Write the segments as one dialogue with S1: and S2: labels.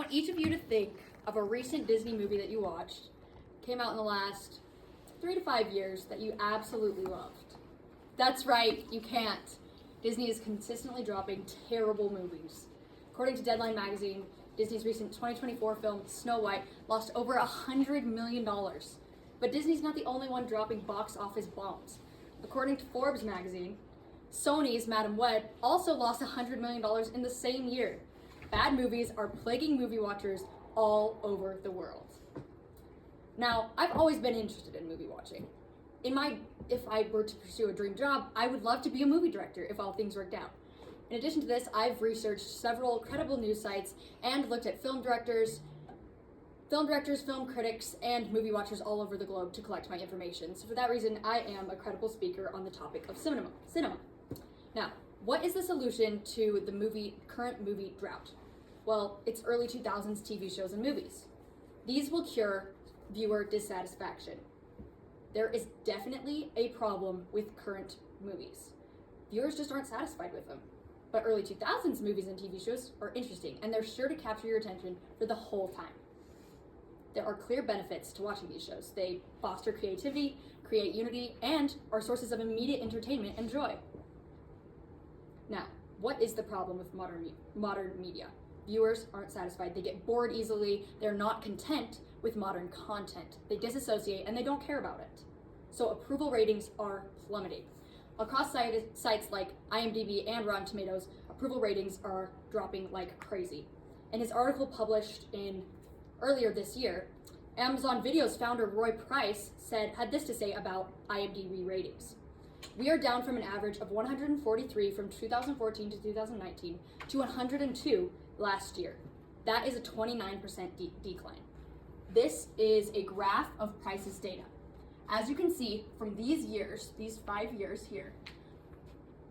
S1: want each of you to think of a recent Disney movie that you watched, came out in the last 3 to 5 years, that you absolutely loved. That's right, you can't. Disney is consistently dropping terrible movies. According to Deadline magazine, Disney's recent 2024 film, Snow White, lost over $100 million. But Disney's not the only one dropping box office bombs. According to Forbes magazine, Sony's Madam Web also lost $100 million in the same year. Bad movies are plaguing movie watchers all over the world. Now, I've always been interested in movie watching. If I were to pursue a dream job, I would love to be a movie director if all things worked out. In addition to this, I've researched several credible news sites and looked at film directors, film critics, and movie watchers all over the globe to collect my information. So for that reason, I am a credible speaker on the topic of cinema. Now, what is the solution to the current movie drought? Well, it's early 2000s TV shows and movies. These will cure viewer dissatisfaction. There is definitely a problem with current movies. Viewers just aren't satisfied with them. But early 2000s movies and TV shows are interesting, and they're sure to capture your attention for the whole time. There are clear benefits to watching these shows. They foster creativity, create unity, and are sources of immediate entertainment and joy. Now, what is the problem with modern media? Viewers aren't satisfied. They get bored easily. They're not content with modern content. They disassociate and they don't care about it. So approval ratings are plummeting. Across sites like IMDb and Rotten Tomatoes, approval ratings are dropping like crazy. In his article published earlier this year, Amazon Video's founder Roy Price had this to say about IMDb ratings. We are down from an average of 143 from 2014 to 2019 to 102 last year. That is a 29% decline. This is a graph of Price's data. As you can see from these 5 years here,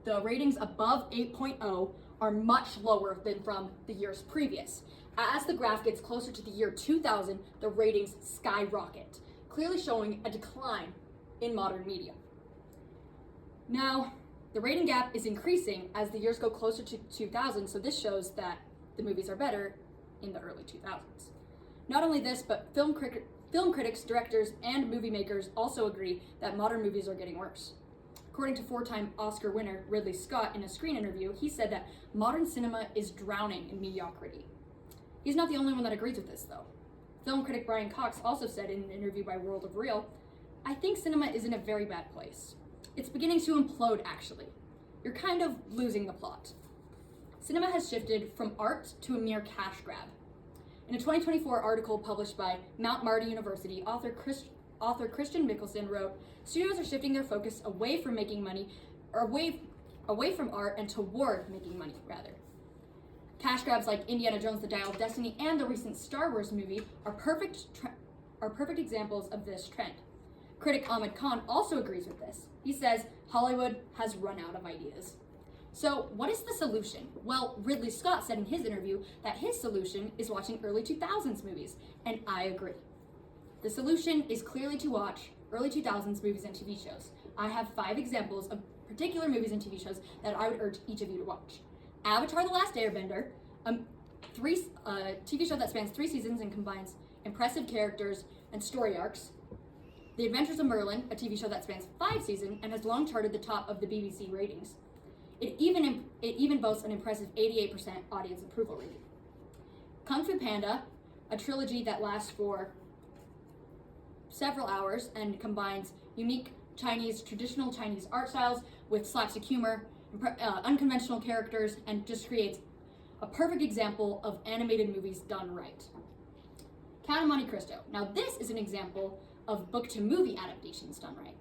S1: the ratings above 8.0 are much lower than from the years previous. As the graph gets closer to the year 2000, the ratings skyrocket, clearly showing a decline in modern media. Now, the rating gap is increasing as the years go closer to 2000, so this shows that the movies are better in the early 2000s. Not only this, but film critics, directors, and movie makers also agree that modern movies are getting worse. According to 4-time Oscar winner Ridley Scott in a Screen interview, he said that modern cinema is drowning in mediocrity. He's not the only one that agrees with this, though. Film critic Brian Cox also said in an interview by World of Real, "I think cinema is in a very bad place. It's beginning to implode, actually. You're kind of losing the plot." Cinema has shifted from art to a mere cash grab. In a 2024 article published by Mount Marty University, author Christian Mickelson wrote, "Studios are shifting their focus away from making money, or away from art and toward making money, rather. Cash grabs like Indiana Jones, The Dial of Destiny, and the recent Star Wars movie are perfect examples of this trend." Critic Ahmed Khan also agrees with this. He says Hollywood has run out of ideas. So what is the solution? Well, Ridley Scott said in his interview that his solution is watching early 2000s movies, and I agree. The solution is clearly to watch early 2000s movies and TV shows. I have 5 examples of particular movies and TV shows that I would urge each of you to watch. Avatar: The Last Airbender, a TV show that spans 3 seasons and combines impressive characters and story arcs. The Adventures of Merlin, a TV show that spans 5 seasons and has long charted the top of the BBC ratings. It even boasts an impressive 88% audience approval rating. Kung Fu Panda, a trilogy that lasts for several hours and combines unique traditional Chinese art styles with slapstick humor, unconventional characters, and just creates a perfect example of animated movies done right. Count of Monte Cristo. Now this is an example of book-to-movie adaptations done right.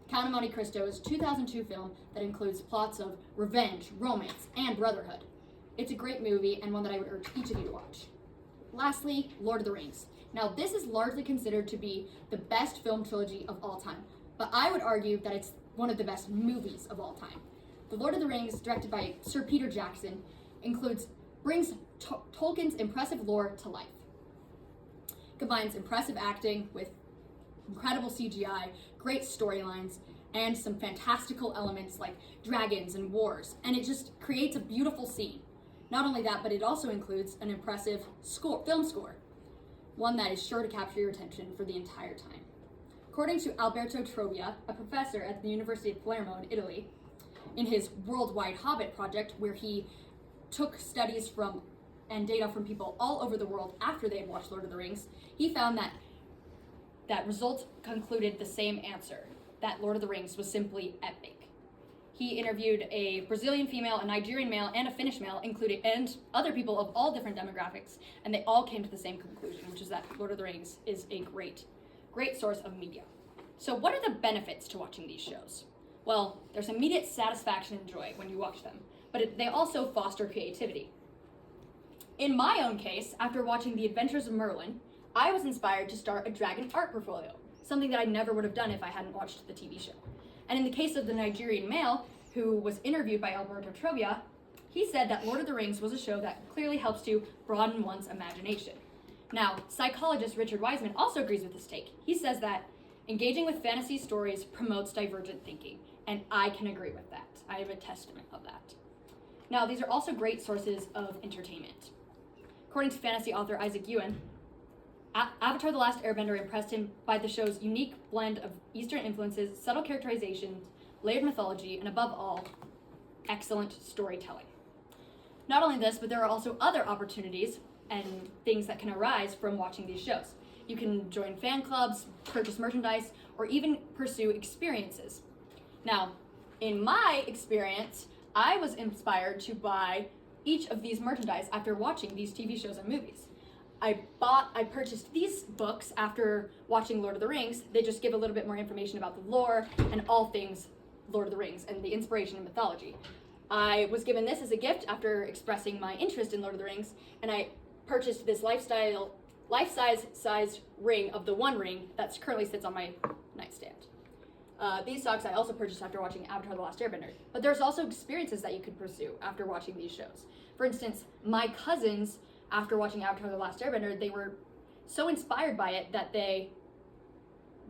S1: Count of Monte Cristo is a 2002 film that includes plots of revenge, romance, and brotherhood. It's a great movie and one that I would urge each of you to watch. Lastly, Lord of the Rings. Now this is largely considered to be the best film trilogy of all time, but I would argue that it's one of the best movies of all time. The Lord of the Rings, directed by Sir Peter Jackson, brings Tolkien's impressive lore to life. Combines impressive acting with incredible CGI, great storylines, and some fantastical elements like dragons and wars, and it just creates a beautiful scene. Not only that, but it also includes an impressive film score, one that is sure to capture your attention for the entire time. According to Alberto Trobbia, a professor at the University of Palermo in Italy, in his Worldwide Hobbit project, where he took studies from and data from people all over the world after they had watched Lord of the Rings, he found that results concluded the same answer, that Lord of the Rings was simply epic. He interviewed a Brazilian female, a Nigerian male, and a Finnish male, and other people of all different demographics, and they all came to the same conclusion, which is that Lord of the Rings is a great source of media. So what are the benefits to watching these shows? Well, there's immediate satisfaction and joy when you watch them, but they also foster creativity. In my own case, after watching The Adventures of Merlin, I was inspired to start a dragon art portfolio, something that I never would have done if I hadn't watched the TV show. And in the case of the Nigerian male, who was interviewed by Alberto Trobbia, he said that Lord of the Rings was a show that clearly helps to broaden one's imagination. Now, psychologist Richard Wiseman also agrees with this take. He says that engaging with fantasy stories promotes divergent thinking, and I can agree with that. I am a testament of that. Now, these are also great sources of entertainment. According to fantasy author Isaac Ewan, Avatar: The Last Airbender impressed him by the show's unique blend of Eastern influences, subtle characterizations, layered mythology, and above all, excellent storytelling. Not only this, but there are also other opportunities and things that can arise from watching these shows. You can join fan clubs, purchase merchandise, or even pursue experiences. Now, in my experience, I was inspired to buy each of these merchandise after watching these TV shows and movies. I purchased these books after watching Lord of the Rings. They just give a little bit more information about the lore and all things Lord of the Rings and the inspiration and mythology. I was given this as a gift after expressing my interest in Lord of the Rings, and I purchased this life-size ring of the One Ring that currently sits on my nightstand. These socks I also purchased after watching Avatar: The Last Airbender. But there's also experiences that you could pursue after watching these shows. For instance, my cousins, after watching Avatar: The Last Airbender, they were so inspired by it that they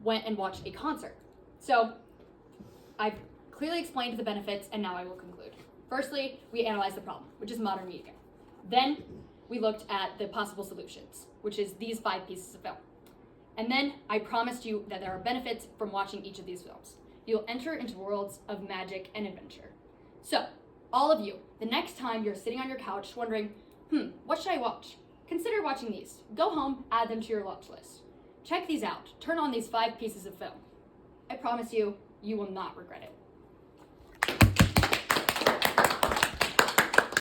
S1: went and watched a concert. So I've clearly explained the benefits, and now I will conclude. Firstly, we analyzed the problem, which is modern media. Then we looked at the possible solutions, which is these 5 pieces of film. And then I promised you that there are benefits from watching each of these films. You'll enter into worlds of magic and adventure. So, all of you, the next time you're sitting on your couch wondering, what should I watch? Consider watching these. Go home, add them to your watch list. Check these out. Turn on these 5 pieces of film. I promise you, you will not regret it.